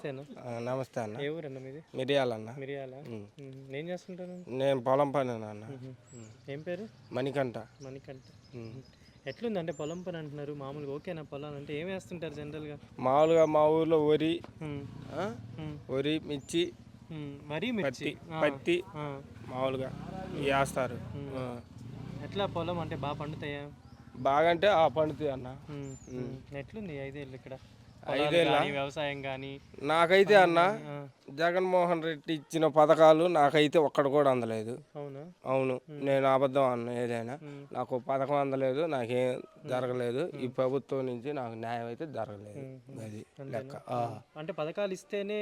నమస్తే అన్న. నమస్తే అన్న. ఏ ఊరన్న మీది? మిరియాలన్న. మిరియాల. ఏం చేస్తుంటారు? నేను పొలం పని అన్న. ఏం పేరు? మణికంఠ. మణికంఠ. ఎట్లుంది అంటే పొలం పని అంటున్నారు, మామూలుగా ఓకేనా పొలాలు అంటే ఏం వేస్తుంటారు జనరల్గా? మామూలుగా మా ఊర్లో వరి మిర్చి వరి మిర్చి పత్తి మామూలుగా వేస్తారు. ఎట్లా పొలం అంటే బాగా పండుతాయా? బాగంటే పండుతాయి అన్న. ఎట్లుంది 5 ఏళ్ళు ఇక్కడ 5 ఏళ్ళ వ్యవసాయం కానీ? నాకైతే అన్న జగన్మోహన్ రెడ్డి ఇచ్చిన పథకాలు నాకైతే ఒక్కడు కూడా అందలేదు. అవునా? అవును, నేను అబద్ధం అన్న ఏదైనా. నాకు పథకం అందలేదు, నాకేం జరగలేదు. ఈ ప్రభుత్వం నుంచి నాకు న్యాయం అయితే జరగలేదు. అది లెక్క. అంటే పథకాలు ఇస్తేనే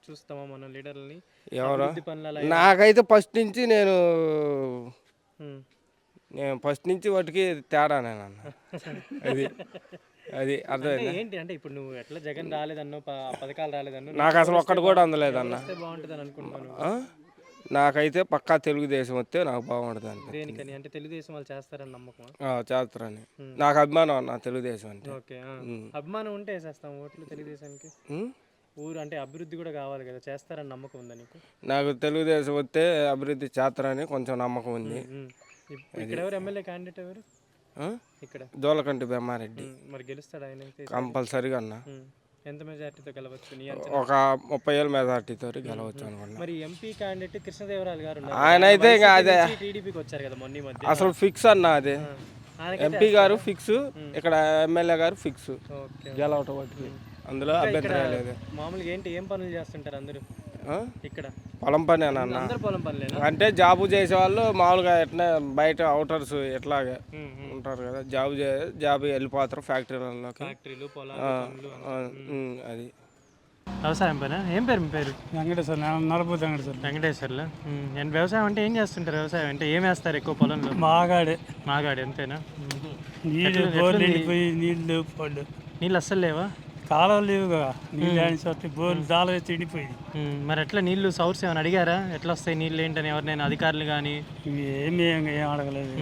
చూస్తామా మనం లీడర్లని? ఎవరు? నాకైతే ఫస్ట్ నుంచి నేను ఫస్ట్ నుంచి వాటికి తేడానేనన్న. అది అది అర్థమైంది. ఏంటి అంటే ఇప్పుడు నువ్వు ఎట్లా జగన్ రాలేదన్నో, పథకాలు రాలేదన్నో, నాకు అసలు ఒక్కటి కూడా అందలేదన్న. బాగుంటుంది అనుకుంటున్నాను. నాకైతే పక్కా తెలుగుదేశం వస్తే నాకు బాగుంటుంది అని. దేనికని అంటే తెలుగుదేశం వాళ్ళు చేస్తారని నమ్మకం? చేస్తారని నాకు అభిమానం అన్న తెలుగుదేశం అంటే. ఓకే, అభిమానం ఉంటే వేసేస్తాం ఓట్లు తెలుగుదేశానికి. ఊరు అంటే అభివృద్ధి కూడా కావాలి కదా, చేస్తారని నమ్మకం ఉందా నీకు? నాకు తెలుగుదేశం వస్తే అభివృద్ధి చేస్తారని కొంచెం నమ్మకం ఉంది. ఇక్కడ ఎవరు ఎమ్మెల్యే క్యాండిడేట్ ఎవరు ఇక్కడ? జోలకంటి బెమ్మారెడ్డి. మరి గెలుస్తాడు ఆయన? కంపల్సరిగా అన్న. ఎంత మెజార్టీతో గెలవచ్చు? ఒక 30,000 మెజార్టీతో గెలవచ్చు అనుకున్నా. మరి ఎంపీ క్యాండిడేట్ కృష్ణదేవరాయలు గారు ఆయన అయితే అదే టీడీపీకి వచ్చారు కదా మొన్న మధ్య. అసలు ఫిక్స్ అన్న. అదే ఎంపీ గారు ఫిక్స్, ఇక్కడ ఎమ్మెల్యే గారు ఫిక్స్ గెలవటం వాటికి. అందులో అభ్యంతరం లేదు. మామూలుగా ఏంటి ఏం పనులు చేస్తుంటారు అందరూ ఇక్కడ? పొలం పని అన్న. పొలం పని అంటే జాబు చేసే వాళ్ళు మామూలుగా ఎట్లా బయట అవుటర్స్ ఎట్లాగే ఉంటారు కదా, జాబ్ వెళ్ళిపోతారు ఫ్యాక్టరీలలోకి. అది వ్యవసాయం పైన. ఏం పేరు మీ పేరు? వెంకటేశ్వర. నలభూతి వెంకటేశ్వర. వెంకటేశ్వర్లు. వ్యవసాయం అంటే ఏం చేస్తుంటారు? వ్యవసాయం అంటే ఏం వేస్తారు ఎక్కువ పొలంలో? మాగాడే అంతేనా? నీళ్ళు అస్సలు లేవా? కాలువలు లేవు కదా, నీళ్ళు బోర్లు చాలా తిండిపోయింది. మరి ఎట్లా నీళ్ళు సోర్స్ ఏమైనా అడిగారా? ఎట్లా వస్తాయి నీళ్ళు ఏంటని ఎవరినైనా అధికారులు కానీ? ఏం అడగలేదు.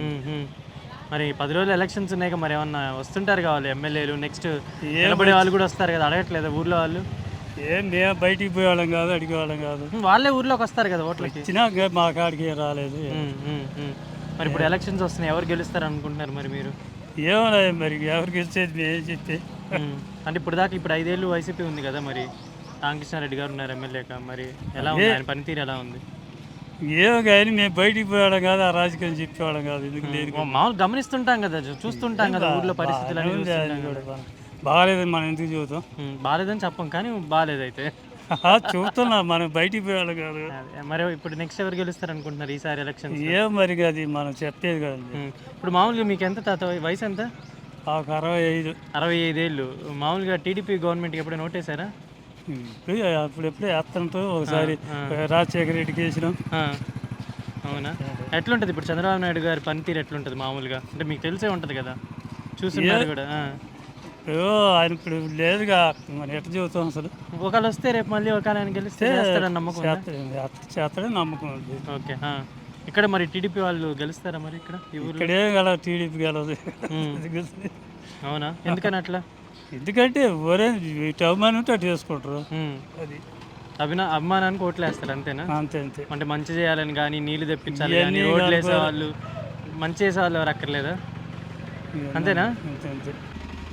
మరి 10 రోజులు ఎలక్షన్స్ ఉన్నాయి కదా, మరి ఏమన్నా వస్తుంటారు కావాలి ఎమ్మెల్యేలు, నెక్స్ట్ నిలబడే వాళ్ళు కూడా వస్తారు కదా, అడగట్లేదా ఊర్లో వాళ్ళు? మేము బయటికి పోయేవాళ్ళం కాదు, అడిగేవాళ్ళం కాదు. వాళ్ళే ఊర్లోకి వస్తారు కదా ఓట్లకి. వచ్చినా మా కాడికి రాలేదు. మరి ఇప్పుడు ఎలక్షన్స్ వస్తున్నాయి, ఎవరు గెలుస్తారు అనుకుంటున్నారు మరి మీరు? ఏమన్నా మరి ఎవరికి వచ్చేది మేము చెప్పి. అంటే ఇప్పుడు దాకా 5 ఏళ్ళు వైసీపీ ఉంది కదా, మరి రామకృష్ణారెడ్డి గారు ఉన్నారు ఎమ్మెల్యేగా, మరి ఎలా ఉంది ఆయన పనితీరు? ఎలా ఉంది? ఏమో కానీ మేము బయటికి పోయేవాళ్ళం కాదు, ఆ రాజకీయం చెప్పేవాళ్ళం కాదు. ఎందుకు లేదు, మామూలు గమనిస్తుంటాం కదా, చూస్తుంటాం కదా ఊర్లో పరిస్థితులు. బాగాలేదని మనం ఎందుకు చూద్దాం? బాగాలేదని చెప్పం కానీ బాగాలేదు అయితే చూస్తున్నాం, మనం బయటికి పోయేవాళ్ళం కాదు. మరి ఇప్పుడు నెక్స్ట్ ఎవరు గెలుస్తారు అనుకుంటున్నారు ఈసారి ఎలక్షన్? ఏం మరి అది మనం చెప్పేది కదండి. ఇప్పుడు మామూలుగా మీకు ఎంత తాత వయసు ఎంత? 65 ఏళ్ళు. మామూలుగా టీడీపీ గవర్నమెంట్కి ఎప్పుడైనా ఓటేశారా? అప్పుడెప్పుడే వేస్తాంతో ఒకసారి రాజశేఖర రెడ్డికి వేసినాం. అవునా? ఎట్లుంటుంది ఇప్పుడు చంద్రబాబు నాయుడు గారి పనితీరు ఎట్లుంటుంది మామూలుగా? అంటే మీకు తెలిసే ఉంటుంది కదా, చూస్తున్నారు కూడా. ఆయన ఇప్పుడు లేదుగా, మరి ఎట్లా చెబుతాం అసలు? ఒకళ్ళు వస్తే రేపు మళ్ళీ ఒకళ్ళు ఆయన గెలిస్తే నమ్మకం చేస్తాడని నమ్మకం ఉంది. ఓకే, ఇక్కడ మరి టీడీపీ వాళ్ళు గెలుస్తారా మరి ఇక్కడ? ఇక్కడే గెలవ, టీడీపీ గెలవదు. అవునా? ఎందుకని అట్లా? ఎందుకంటే ఒరే ఇటు అభిమానం ఉంటే అటు చేసుకుంటారు. అది అభిమానానికి ఓట్లు వేస్తారు అంతేనా? అంతే అంతే. అంటే మంచి చేయాలని కానీ, నీళ్లు తెప్పించాలి కానీ, ఓట్లు వేసేవాళ్ళు, మంచి చేసేవాళ్ళు ఎవరు అక్కర్లేదా? అంతేనా? అంతే అంతే.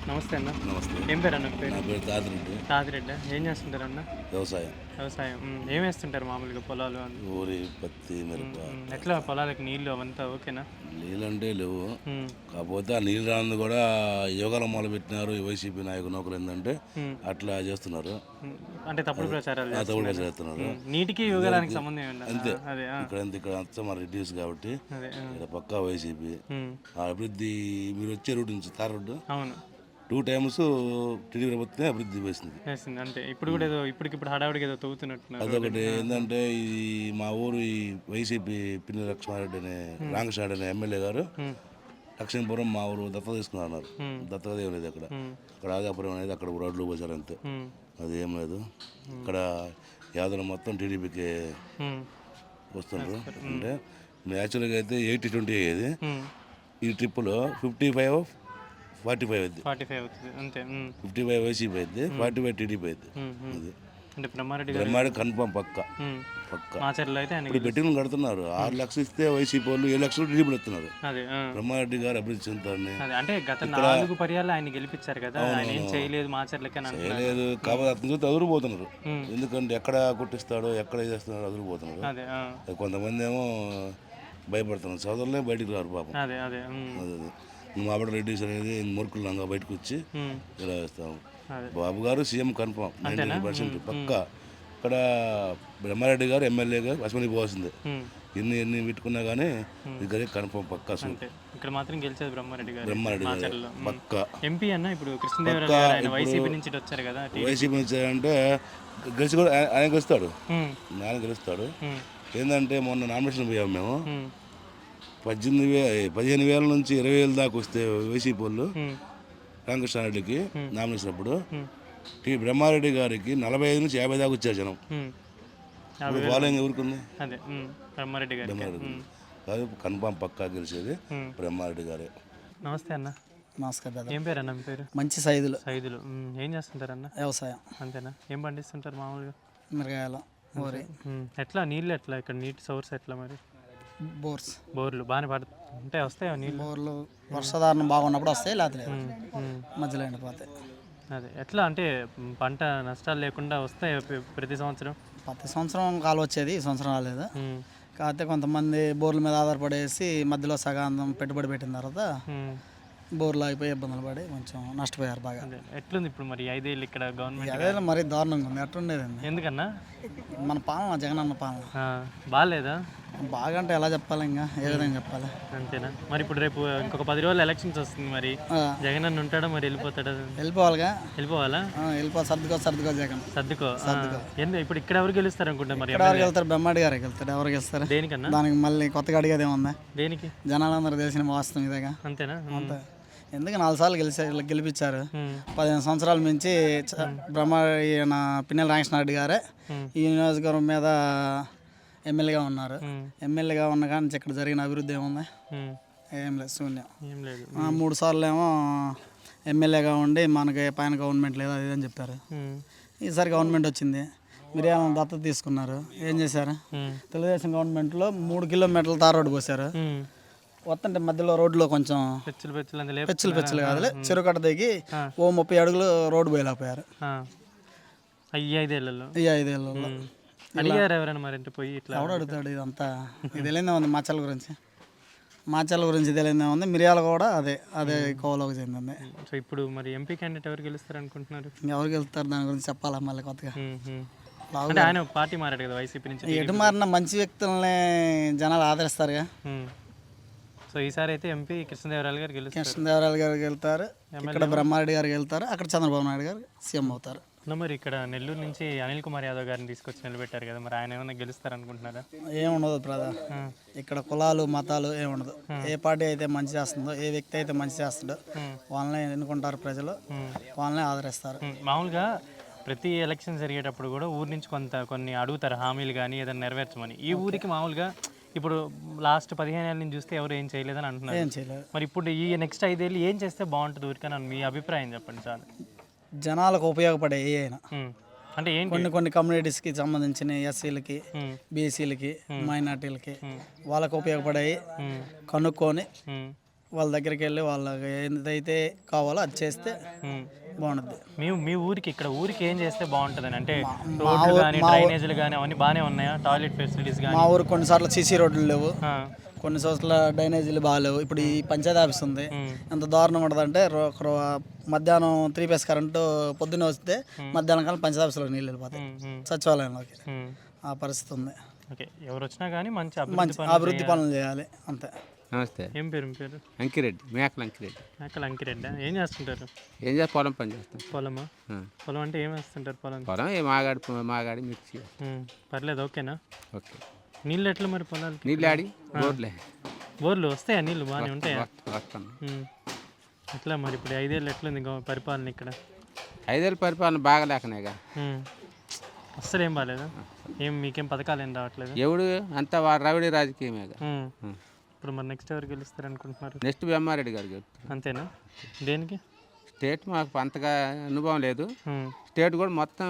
నమస్తే అన్న. నమస్తే. ఏం పేరు అన్న? నా పేరు తాతిరెడ్డి. తాతిరెడ్డి. ఏం చేస్తుంటారు అన్న? వ్యవసాయం. ఏం వేస్తుంటారు మామూలుగా పొలాలు? ఊరి పత్తి, మిరప. ఎట్లా పొలాలకు నీళ్ళు అవంతా ఓకేనా? నీళ్ళు అంటే లేవు, కాకపోతే ఆ నీళ్ళు రాని కూడా యోగాల మొదలు పెట్టినారు ఈ వైసీపీ నాయకులు. ఏంటంటే అట్లా చేస్తున్నారు, అంటే తప్పుడు ప్రచారాలు చేస్తున్నారు. నీటికి యోగాలకు సంబంధం అంతే. ఇక్కడ అంతా మన రెడ్యూస్ కాబట్టి ఇక్కడ పక్కా వైసీపీ. ఆ అభివృద్ధి మీరు వచ్చే రూట్ నుంచి తార్ రోడ్డు 2 times టీడీపీ ప్రభుత్వమే అభివృద్ధి చేసింది. అంటే ఇప్పుడు కూడా ఏదో ఇప్పటికిప్పుడు హడావుడికి ఏదో తవ్వుతున్నట్టు. అదొకటి ఏంటంటే ఈ మా ఊరు ఈ వైసీపీ పిన్ని లక్ష్మారెడ్డి అనే రామకృష్ణారెడ్డి అనే ఎమ్మెల్యే గారు లక్ష్మీపురం మా ఊరు దత్తత తీసుకున్నారు. దత్తత ఏం లేదు అక్కడ ఆదాపురం అనేది, అక్కడ రోడ్లు పోసారు అంతే, అది ఏం లేదు. ఇక్కడ యాదవ్ మొత్తం టీడీపీకి వస్తున్నారు. అంటే యాక్చువల్గా అయితే 80-20 అయ్యేది, ఈ ట్రిప్పులో 55-45 అవుతుంది. 45 అవుతుంది అంతే. 55 వైసీపీ అయితే 45 టీడీపీ అయితే. అంటే బ్రహ్మారెడ్డి గారు బ్రహ్మారెడ్డి కన్ఫామ్ పక్క ఉమ్. పక్క. మాచర్లో అయితే ఆయన ఇప్పుడు బెట్టింగ్ కడుతున్నారు 6 లక్షలు ఇస్తే వైసీపీ వాళ్ళు 7 లక్షలు టీడీపీలు ఇస్తున్నారు. అదే బ్రహ్మారెడ్డి గారు అభివృద్ధి చెందుతారని అదే అంటే గత 4 పర్యాలు ఆయన గెలిపించారు కదా, ఆయన ఏం చేయలేదు మాచర్లకి అని అంటున్నారు. లేదు కాబట్టి అతని చూస్తే అదురుపోతున్నారు. ఎందుకంటే ఎక్కడ కొట్టిస్తాడో ఎక్కడ చేస్తున్నాడో అదురుపోతున్నారు. అదే కొంతమంది ఏమో భయపడుతున్నారు, సోదరులే బయటికి రారు పాపం. అదే అదే అదే మాబడ రెడ్డిస్ అనేది మురుకులంగా బయటకు వచ్చి ఇలా వేస్తాము. అదే. బాబు గారు సీఎం కన్ఫామ్ 99% పక్క. ఇక్కడ బ్రహ్మారెడ్డి గారు ఎమ్మెల్యేగా అసెంబ్లీ పోవాల్సిందే. ఎన్ని పెట్టుకున్నా కానీ ఇక్కడ కన్ఫామ్ పక్క. ఇక్కడ మాత్రం గెలిచేది బ్రహ్మారెడ్డి గారు. బ్రహ్మారెడ్డి గారు మాచర్లలో పక్క. ఎంపీ అన్న ఇప్పుడు కృష్ణదేవరాయలు గారు ఆయన వైసీపీ నుంచి వచ్చారు కదా. వైసీపీ నుంచి అంటే గెలిచి కూడా ఆయన గెలుస్తాడు, ఆయన గెలుస్తాడు. ఏంటంటే మొన్న నామినేషన్ పోయాము మేము, 15,000 నుంచి 20,000 దాకా వస్తే వైసీపీ వాళ్ళు రామకృష్ణారెడ్డికి నామినేషన్ అప్పుడు బ్రహ్మారెడ్డి గారికి 45 నుంచి 50 దాకా వచ్చారు జనం. ఫాలోయింగ్ ఎవరికి ఉంది? అదే బ్రహ్మారెడ్డి గారు. బ్రహ్మారెడ్డి కాదు, కన్ఫామ్ పక్కా గెలిచేది బ్రహ్మారెడ్డి గారే. నమస్తే అన్న. నమస్కారం బ్రదర్. ఏం పేరు అన్న మీ పేరు? మంచి సైదులు. సైదులు. ఏం చేస్తుంటారు అన్న? వ్యవసాయం. అంతేనా? ఏం పండిస్తుంటారు మామూలుగా? మిరగాయలు, వరి. ఎట్లా నీళ్ళు ఎట్లా ఇక్కడ నీటి సోర్స్ ఎట్లా మరి? బోర్స్. బోర్లు బాగానే అంటే వస్తాయా నీళ్ళు? బోర్లు వర్షాధారణం బాగున్నప్పుడు వస్తాయి, లేకపోతే మధ్యలో ఎండిపోతాయి. అదే ఎట్లా అంటే పంట నష్టాలు లేకుండా వస్తాయి ప్రతి సంవత్సరం? ప్రతి సంవత్సరం కాలు వచ్చేది, ఈ సంవత్సరం రాలేదు. కాకపోతే కొంతమంది బోర్ల మీద ఆధారపడేసి మధ్యలో సగాంతం పెట్టుబడి పెట్టిన తర్వాత బోర్లు అయిపోయి ఇబ్బందులు పడి కొంచెం నష్టపోయారు బాగా. ఎట్లుంది ఇప్పుడు మరి 5 ఏళ్ళు ఇక్కడ గవర్నమెంట్? అదే మరీ దారుణంగా ఉంది. ఎట్లుండేదండి ఎందుకన్నా? మన పాలన, జగనన్న పాలన బాగాలేదా? బాగా అంటే ఎలా చెప్పాలి, ఇంకా ఏ విధంగా చెప్పాలి? అంతేనా? మరి ఇప్పుడు రేపు ఇంకొక 10 రోజులు ఎలక్షన్స్ వస్తుంది, మరి జగన్ అన్న ఉంటాడా మరి వెళ్ళిపోతాడా? వెళ్ళిపోవాలిగా. వెళ్ళిపోవాలా? సర్దుకో జగన్ సర్దుకో. ఇప్పుడు ఇక్కడ ఎవరు గెలుస్తారు అనుకుంటా మరి? ఎవరు వెళ్తారు? బ్రహ్మారెడ్డి గారికి వెళ్తారు. ఎవరు గెలుస్తారు? దేనికన్నా? దానికి మళ్ళీ కొత్తగా అడిగేది ఏముందా? దేనికి? జనాలందరూ తెలిసిన వాస్తవం ఇదేగా. అంతేనా? అంతే. ఎందుకు 4 సార్లు గెలిపించారు. 15 సంవత్సరాల నుంచి పిన్నెల రామకృష్ణారెడ్డి గారే ఈ నియోజకవర్గం మీద ఎమ్మెల్యేగా ఉన్నారు. ఎమ్మెల్యేగా ఉన్న కానీ ఇక్కడ జరిగిన అభివృద్ధి ఏముంది? ఏం లేదు, శూన్యం. 3 సార్లు ఏమో ఎమ్మెల్యేగా ఉండి మనకి పైన గవర్నమెంట్ లేదు అది అని చెప్పారు. ఈసారి గవర్నమెంట్ వచ్చింది, మీరేమో దత్తత తీసుకున్నారు. ఏం చేశారు? తెలుగుదేశం గవర్నమెంట్లో 3 కిలోమీటర్ల తార్ రోడ్డు పోసారు. వస్తుంటే మధ్యలో రోడ్లో కొంచెం పెచ్చులు కాదులే, చెరుకట్ట దిగి 30 అడుగులు రోడ్డు పోయలేకపోయారు. 5 ఏళ్ళలో. అడిగారు ఎవరైనా మరి? పోయి ఇట్లా ఎవడు అడుగుతాడు? ఇదంతా ఇది తెలియదే ఉంది. మాచర్ల గురించి తెలియదే ఉంది. మిరియాలు కూడా అదే కోవలోకి చెందింది. సో ఇప్పుడు మరి ఎంపీ క్యాండిడేట్ ఎవరు గెలుస్తారు అనుకుంటున్నారు? ఎవరు గెలుస్తారు దాని గురించి చెప్పాలా మళ్ళీ కొత్తగా? అంటే ఆయన పార్టీ మారాడు కదా వైసీపీ నుంచి. ఎటు మారిన మంచి వ్యక్తుల్ని జనాలు ఆదరిస్తారుగా. సో ఈసారి అయితే ఎంపీ కృష్ణదేవరాయలు గారు గెలుస్తారు. కృష్ణదేవరాయలు గారికి వెళ్తారు, ఇక్కడ బ్రహ్మారెడ్డి గారికి వెళ్తారు, అక్కడ చంద్రబాబు నాయుడు గారు సీఎం అవుతారు. మరి ఇక్కడ నెల్లూరు నుంచి అనిల్ కుమార్ యాదవ్ గారిని తీసుకొచ్చి నిలబెట్టారు కదా, మరి ఆయన ఏమైనా గెలుస్తారు అనుకుంటున్నారా? ఏముండదు బ్రదర్, ఇక్కడ కులాలు మతాలు ఏముండదు. ఏ పార్టీ అయితే మంచి చేస్తుందో, ఏ వ్యక్తి అయితే మంచి చేస్తుందో వాళ్ళనే ఎన్నుకుంటారు ప్రజలు, వాళ్ళనే ఆదరిస్తారు. మామూలుగా ప్రతి ఎలక్షన్ జరిగేటప్పుడు కూడా ఊరి నుంచి కొన్ని అడుగుతారు హామీలు కానీ ఏదైనా నెరవేర్చమని. ఈ ఊరికి మామూలుగా ఇప్పుడు లాస్ట్ 15 ఏళ్ళ నుంచి చూస్తే ఎవరు ఏం చేయలేదని అంటున్నారు. ఏం చేయలేదు. మరి ఇప్పుడు ఈ నెక్స్ట్ 5 ఏళ్ళు ఏం చేస్తే బాగుంటుంది ఊరికని మీ అభిప్రాయం చెప్పండి చాలు. జనాలకు ఉపయోగపడే ఏ అయినా అంటే ఏంటి? కొన్ని కమ్యూనిటీస్కి సంబంధించిన ఎస్సీలకి, బీసీలకి, మైనార్టీలకి వాళ్ళకు ఉపయోగపడాయి కనుక్కొని వాళ్ళ దగ్గరికి వెళ్ళి వాళ్ళకి ఏదైతే కావాలో అది చేస్తే బాగుంటుంది. మీ ఊరికి ఇక్కడ ఊరికి ఏం చేస్తే బాగుంటుంది అంటే రోడ్లు కానీ డ్రైనేజీలు కానీ అవన్నీ బాగానే ఉన్నాయా? టాయిలెట్ ఫెసిలిటీస్ కానీ? మా ఊరు కొన్నిసార్లు సీసీ రోడ్లు లేవు, కొన్ని చోట్ల డ్రైనేజీలు బాగాలేవు. ఇప్పుడు ఈ పంచాయతీ ఆఫీస్ ఉంది, ఎంత దారుణం ఉంటుందంటే మధ్యాహ్నం 3 ఫేస్ కరెంటు పొద్దున్నే వస్తే మధ్యాహ్నం కాలం పంచాయతీ ఆఫీస్లో నీళ్ళు వెళ్ళిపోతాయి, సచివాలయంలోకి. ఆ పరిస్థితి ఉంది. ఓకే, ఎవరు వచ్చినా కానీ మంచి అభివృద్ధి పనులు చేయాలి అంతే. నమస్తే. ఏం పేరు? పేరు అంకిరెడ్డి, మేకల అంకిరెడ్డి. మేకల అంకిరెడ్డి. ఏం చేస్తుంటారు? ఏం చేస్తా? పొలం పని చేస్తాం. పొలమా? పొలం అంటే ఏం వేస్తుంటారు? పొలం మాగాడి మిర్చి. పర్లేదు, ఓకేనా? ఓకే. నీళ్ళు ఎట్లా మరి పొలాలకి? నీళ్ళు ఆడి బోర్లు వస్తాయా? నీళ్ళు బాగానే ఉంటాయా? వస్తాను. ఎట్లా మరి ఇప్పుడు 5 ఏళ్ళు ఎట్లుంది పరిపాలన ఇక్కడ? 5 ఏళ్ళ పరిపాలన బాగలేకనేగా. అస్సలు ఏం బాగాలేదా? మీకేం పథకాలు ఏం రావట్లేదు? ఎవడు అంతా రవిడి రాజకీయమేగా. ఇప్పుడు మరి నెక్స్ట్ ఎవరు గెలుస్తారు అనుకుంటున్నారు? నెక్స్ట్ బ్రహ్మారెడ్డి గారు గెలుస్తారు. అంతేనా? దేనికి? స్టేట్ మాకు అంతగా అనుభవం లేదు. ఉమ్. స్టేట్ కూడా మొత్తం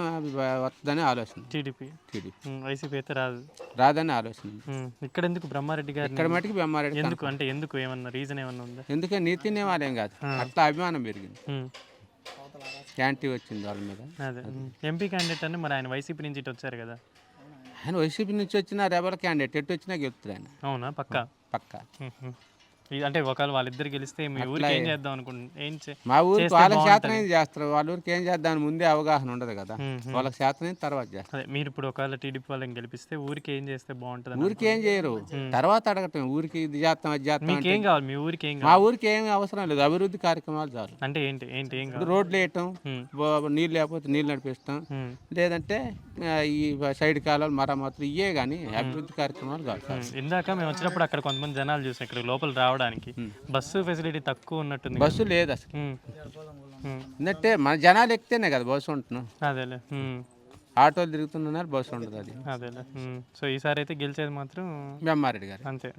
వస్తుందని ఆలోచన. టీడీపీ టీడీపీ వైసీపీ అయితే రాదు. రాదని ఆలోచన. ఇక్కడ ఎందుకు బ్రహ్మారెడ్డి గారు ఇక్కడ మటుకు బెమ్మారెడ్డి ఎందుకు అంటే ఎందుకు ఏమన్నా రీజన్ ఏమన్నా ఉందా? ఎందుకంటే నీతి నియమాలేం కాదు, అట్లా అభిమానం పెరిగింది, ఉమ్. క్యాంటీ వచ్చింది వాళ్ళ మీద. అదే ఎంపీ క్యాండిడేట్ అని మరి ఆయన వైసీపీ నుంచి ఇటు వచ్చారు కదా. ఆయన వైసీపీ నుంచి వచ్చిన రెబల్ క్యాండిడేట్ ఎటు వచ్చినా గెలుస్తుంది ఆయన అవునా? పక్కా. పక్కా. అంటే ఒకవేళ వాళ్ళిద్దరు గెలిస్తే మీ ఊరికి ఏం చేద్దాం అనుకుంటున్నాం? మా ఊరికి వాళ్ళకి శాతం చేస్తారు, వాళ్ళ ఊరికి ఏం చేద్దాం ముందే అవగాహన ఉండదు కదా, వాళ్ళకి శాతం తర్వాత చేస్తారు. అదే మీరు ఇప్పుడు ఒకవేళ టీడీపీ వాళ్ళని గెలిపిస్తే ఊరికి ఏం చేస్తే బాగుంటుంది? ఊరికి ఏం చేయరు, తర్వాత అడగటం ఊరికి ఇది చేస్తాం అది చేస్తాం. మీకు ఏం కావాలి? మీ ఊరికి ఏం మా కావాలి? ఊరికి ఏమి అవసరం లేదు, అభివృద్ధి కార్యక్రమాలు చాలు. అంటే ఏంటి ఏంటి ఏం ఇప్పుడు కావాలి? రోడ్లు వేయటం, నీళ్ళు లేకపోతే నీళ్ళు నడిపిస్తాం, లేదంటే ఈ సైడ్ కాలాలు మరమ్మతులు ఇవే కానీ అభివృద్ధి కార్యక్రమాలు కాదు. ఇందాక మేము వచ్చినప్పుడు అక్కడ కొంతమంది జనాలు చూసాం ఇక్కడ లోపల రావడానికి. బస్సు ఫెసిలిటీ తక్కువ ఉన్నట్టుంది. బస్సు లేదు అసలు. ఎందుకంటే మన జనాలు ఎక్కితేనే కదా బస్సు ఉంటున్నాం. అదేలే. ఆటోలు తిరుగుతున్నారు, బస్సు ఉండదు అది. అదేలే. సో ఈసారి అయితే గెలిచేది మాత్రం బెమ్మారెడ్డి గారు. అంతే.